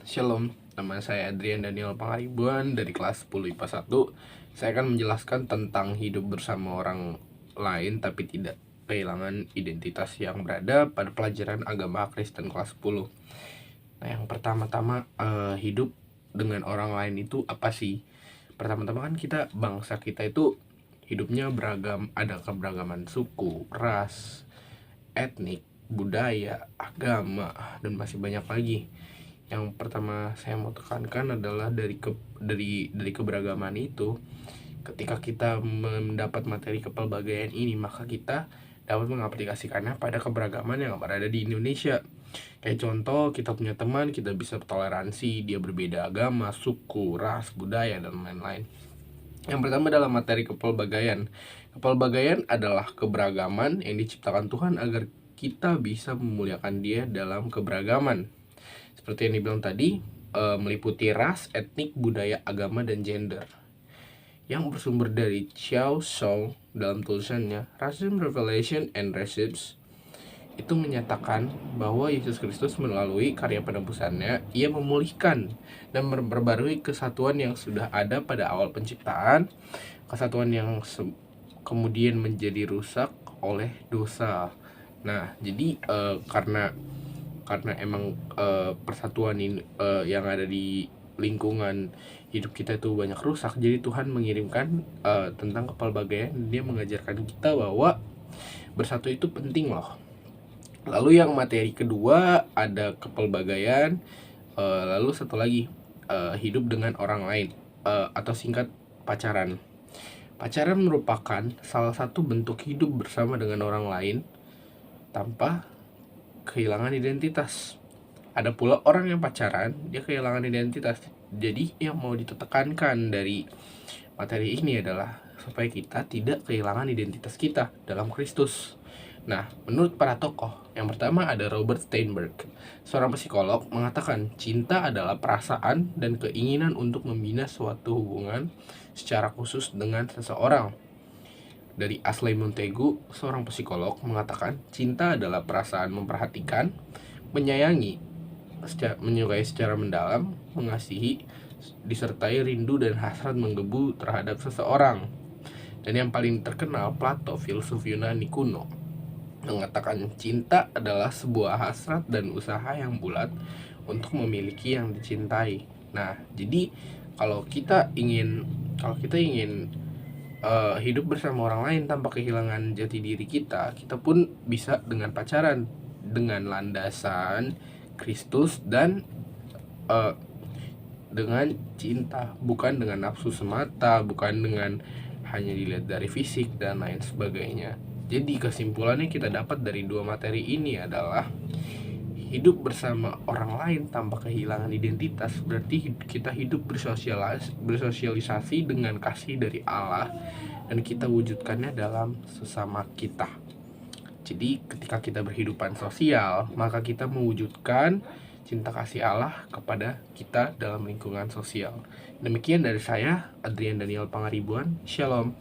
Shalom, nama saya Adrian Daniel Pangaribuan dari kelas 10 IPA 1. Saya akan menjelaskan tentang hidup bersama orang lain tapi tidak kehilangan identitas yang berada pada pelajaran agama Kristen kelas 10. Nah, yang pertama-tama hidup dengan orang lain itu apa sih? Pertama-tama kan bangsa kita itu hidupnya beragam, ada keberagaman suku, ras, etnik, budaya, agama, dan masih banyak lagi. Yang pertama saya mau tekankan adalah dari keberagaman itu, ketika kita mendapat materi kepelbagaian ini, maka kita dapat mengaplikasikannya pada keberagaman yang berada di Indonesia. Kayak contoh, kita punya teman, kita bisa toleransi, dia berbeda agama, suku, ras, budaya, dan lain-lain. Yang pertama adalah materi kepelbagaian. Kepelbagaian adalah keberagaman yang diciptakan Tuhan agar kita bisa memuliakan Dia dalam keberagaman. Seperti yang dibilang tadi, meliputi ras, etnik, budaya, agama, dan gender. Yang bersumber dari Xiao Song dalam tulisannya Racism, Revelation, and Recipes, itu menyatakan bahwa Yesus Kristus melalui karya penebusannya, ia memulihkan dan memperbarui kesatuan yang sudah ada pada awal penciptaan, kesatuan yang kemudian menjadi rusak oleh dosa. Nah, jadi karena emang persatuan ini yang ada di lingkungan hidup kita itu banyak rusak, jadi Tuhan mengirimkan tentang kepelbagaian. Dia mengajarkan kita bahwa bersatu itu penting loh. Lalu yang materi kedua ada kepelbagaian, lalu satu lagi hidup dengan orang lain, atau singkat pacaran. Pacaran merupakan salah satu bentuk hidup bersama dengan orang lain tanpa kehilangan identitas. Ada pula orang yang pacaran, dia kehilangan identitas. Jadi yang mau ditekankan dari materi ini adalah supaya kita tidak kehilangan identitas kita dalam Kristus. Nah, menurut para tokoh, yang pertama ada Robert Steinberg, seorang psikolog, mengatakan cinta adalah perasaan dan keinginan untuk membina suatu hubungan secara khusus dengan seseorang. Dari Ashley Montaigu, seorang psikolog, mengatakan cinta adalah perasaan memperhatikan, menyayangi, menyukai secara mendalam, mengasihi, disertai rindu dan hasrat menggebu terhadap seseorang. Dan yang paling terkenal, Plato, filsuf Yunani kuno, mengatakan cinta adalah sebuah hasrat dan usaha yang bulat untuk memiliki yang dicintai. Nah, jadi kalau kita ingin hidup bersama orang lain tanpa kehilangan jati diri kita pun bisa dengan pacaran, dengan landasan Kristus dan dengan cinta, bukan dengan nafsu semata, bukan dengan hanya dilihat dari fisik dan lain sebagainya. Jadi kesimpulannya kita dapat dari dua materi ini adalah hidup bersama orang lain tanpa kehilangan identitas berarti kita hidup bersosialisasi dengan kasih dari Allah dan kita wujudkannya dalam sesama kita. Jadi ketika kita berhidupan sosial, maka kita mewujudkan cinta kasih Allah kepada kita dalam lingkungan sosial. Demikian dari saya, Adrian Daniel Pangaribuan. Shalom.